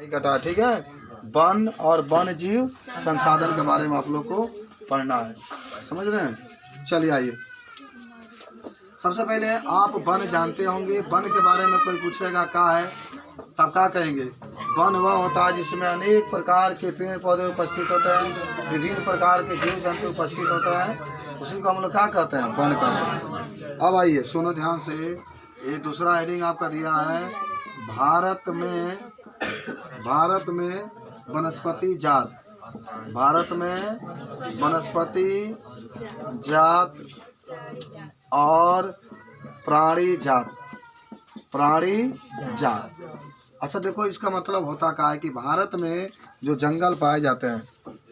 कटा, ठीक है। वन और वन जीव संसाधन के बारे में आप लोग को पढ़ना है, समझ रहे हैं। चलिए आइए, सबसे पहले आप वन जानते होंगे। वन के बारे में कोई पूछेगा क्या है, तब क्या कहेंगे? वन वह होता है जिसमें अनेक प्रकार के पेड़ पौधे उपस्थित होते हैं, विभिन्न प्रकार के जीव जंतु उपस्थित होते हैं, उसी को हम लोग क्या कहते हैं? वन कहते हैं। अब आइए सुनो ध्यान से, ये दूसरा हेडिंग आपका दिया है, भारत में वनस्पति जात। भारत में वनस्पति जात और प्राणी जात। अच्छा देखो, इसका मतलब होता क्या है कि भारत में जो जंगल पाए जाते हैं,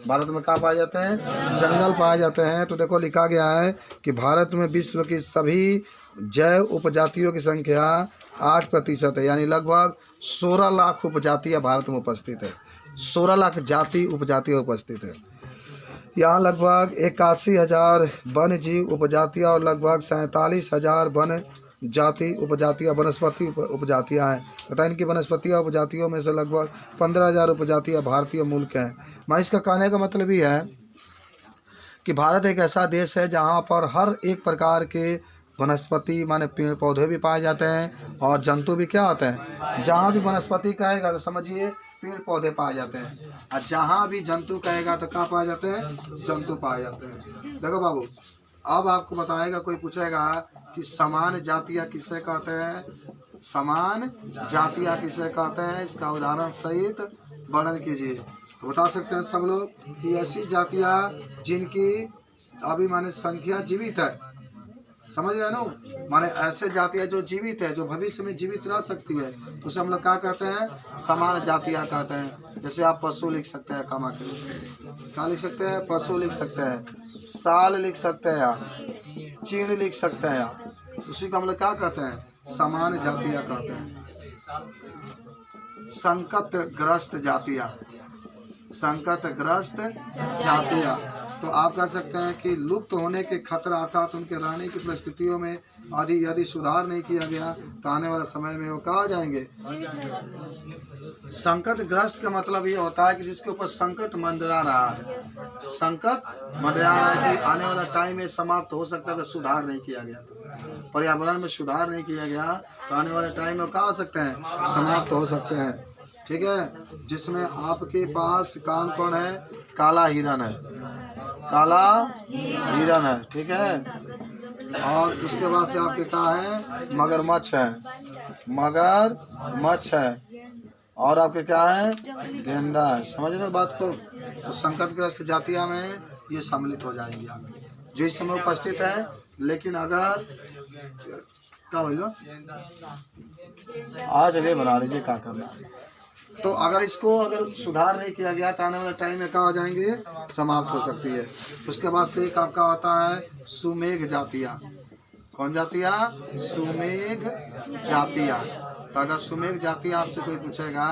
भारत में क्या पाए जाते हैं? जंगल पाए जाते हैं। तो देखो लिखा गया है कि भारत में विश्व की सभी जैव उपजातियों की संख्या 8% है, यानी लगभग 16 लाख उपजातियाँ भारत में उपस्थित है। 16 लाख जाति उपजातियाँ उपस्थित है। यहाँ लगभग 81,000 वन जीव उपजातियाँ और लगभग 47,000 वन जाति उपजातियाँ वनस्पति उपजातियाँ हैं तथा इनकी वनस्पतियाँ उपजातियों में से लगभग 15,000 उपजातियाँ भारतीय मूल के हैं। मैं इसका कहने का मतलब ये है कि भारत एक ऐसा देश है जहाँ पर हर एक प्रकार के वनस्पति माने पेड़ पौधे भी पाए जाते हैं और जंतु भी क्या होते हैं। जहाँ भी वनस्पति कहेगा तो समझिए पेड़ पौधे पाए जाते हैं, और जहाँ भी जंतु कहेगा तो क्या पाए जाते हैं? जंतु पाए जाते हैं। देखो बाबू, अब आपको बताएगा, कोई पूछेगा कि समान जातियाँ किसे कहते हैं? समान जातियाँ किसे कहते हैं? इसका उदाहरण सहित वर्णन कीजिए। तो बता सकते हैं सब लोग कि ऐसी जातियाँ जिनकी अभी माने संख्या जीवित है, समझ रहे ना, माने ऐसे जातियाँ जो जीवित है, जो भविष्य में जीवित रह सकती है, उसे हम लोग क्या कहते हैं? समान जातियाँ कहते हैं। जैसे आप पशु लिख सकते हैं, कामा के क्या लिख सकते हैं? पशु लिख सकते हैं, साल लिख सकते हैं आप, चीड़ लिख सकते हैं आप, उसी को हम लोग क्या कहते हैं? समान जातियाँ कहते हैं। संकटग्रस्त जातियाँ, संकटग्रस्त जातियाँ तो आप कह सकते हैं कि लुप्त होने के खतरा अर्थात उनके रहने की परिस्थितियों में यदि सुधार नहीं किया गया तो आने वाले समय में वो कहाँ जाएंगे? संकटग्रस्त का मतलब ये होता है कि जिसके ऊपर संकट मंडरा रहा है, संकट मंडरा रहा है कि आने वाला टाइम में समाप्त हो सकता है, तो सुधार नहीं किया गया, तो पर्यावरण में सुधार नहीं किया गया तो आने वाले टाइम में कहाँ हो सकते हैं? समाप्त हो सकते हैं, ठीक है। जिसमें आपके पास कौन है? काला हिरन है, काला हिरन है, ठीक है। और उसके बाद से आपके क्या है? मगरमच्छ है, मगरमच्छ है, और आपके क्या है? गेंडा है। समझ रहे हो बात को? तो संकटग्रस्त जातियां में ये सम्मिलित हो जाएंगी आपकी, जो इस समय उपस्थित है। लेकिन अगर क्या बोलो, आज ले बना लीजिए, क्या करना है। तो अगर इसको सुधार नहीं किया गया तो आने वाले टाइम में क्या हो जाएंगे? समाप्त हो सकती है। उसके बाद से एक आपका होता है सुमेघ जातियाँ। कौन जातियाँ? सुमेघ जातियाँ। तो अगर सुमेघ जातियाँ आपसे कोई पूछेगा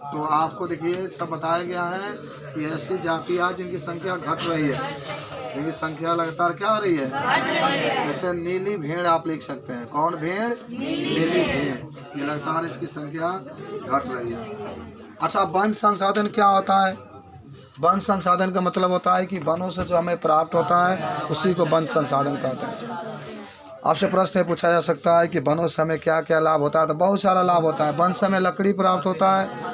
तो आपको देखिए सब बताया गया है कि ऐसी जातियाँ जिनकी संख्या घट रही है, जिनकी संख्या लगातार क्या हो रही है? जैसे नीली भेड़ आप लिख सकते हैं। कौन भेड़? नीली भेड़, ये लगातार इसकी संख्या घट रही है। अच्छा, वन संसाधन क्या होता है? वन संसाधन का मतलब होता है कि वनों से जो हमें प्राप्त होता है उसी को वन संसाधन कहते हैं। आपसे प्रश्न पूछा जा सकता है कि वनों से हमें क्या क्या लाभ होता है? तो बहुत सारा लाभ होता है। वन से हमें लकड़ी प्राप्त होता है,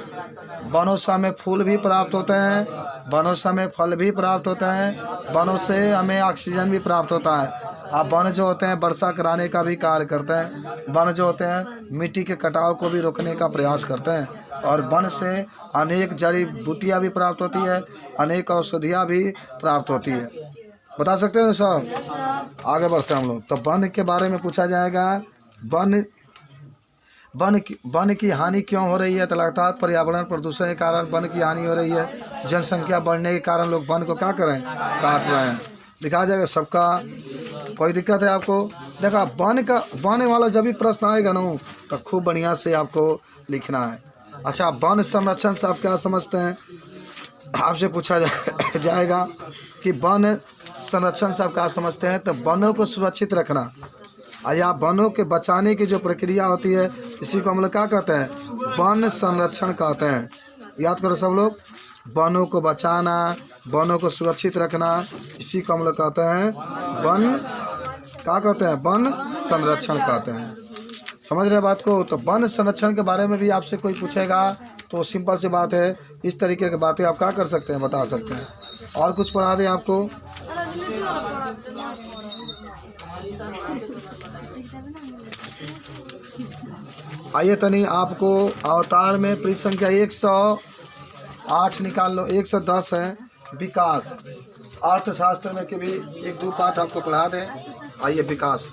वनों से हमें फूल भी प्राप्त होते हैं, वनों से हमें फल भी प्राप्त होते हैं, वनों से हमें ऑक्सीजन भी प्राप्त होता है। अब वन जो होते हैं वर्षा कराने का भी कार्य करते हैं, वन जो होते हैं मिट्टी के कटाव को भी रोकने का प्रयास करते हैं, और वन से अनेक जड़ी बूटियाँ भी प्राप्त होती है, अनेक औषधियाँ भी प्राप्त होती है। बता सकते हैं सब? आगे बढ़ते हैं हम लोग। तो वन के बारे में पूछा जाएगा, वन की हानि क्यों हो रही है? तो लगातार पर्यावरण प्रदूषण के कारण वन की हानि हो रही है। जनसंख्या बढ़ने के कारण लोग वन को क्या करें? काट रहे हैं। दिखा जाएगा सबका। कोई दिक्कत है आपको? देखा, वन वाला जब भी प्रश्न आएगा ना तो खूब बढ़िया से आपको लिखना है। अच्छा, वन संरक्षण से आप क्या समझते हैं? आपसे पूछा जाएगा कि वन संरक्षण से आप क्या समझते हैं? तो वनों को सुरक्षित रखना या वनों के बचाने की जो प्रक्रिया होती है, इसी को हम लोग क्या कहते हैं? वन संरक्षण कहते हैं। याद करो सब लोग, वनों को बचाना, वनों को सुरक्षित रखना, इसी को हम लोग कहते हैं वन, क्या कहते हैं, वन संरक्षण कहते हैं। समझ रहे बात को। तो वन संरक्षण के बारे में भी आपसे कोई पूछेगा तो सिंपल सी बात है, इस तरीके की बातें आप क्या कर सकते हैं, बता सकते हैं। और कुछ पढ़ा दें आपको? आइए तनी आपको अवतार में पृष्ठ संख्या 108 निकाल लो। 110 है विकास। अर्थशास्त्र में के भी 1-2 पाठ आपको पढ़ा दें। आइए विकास।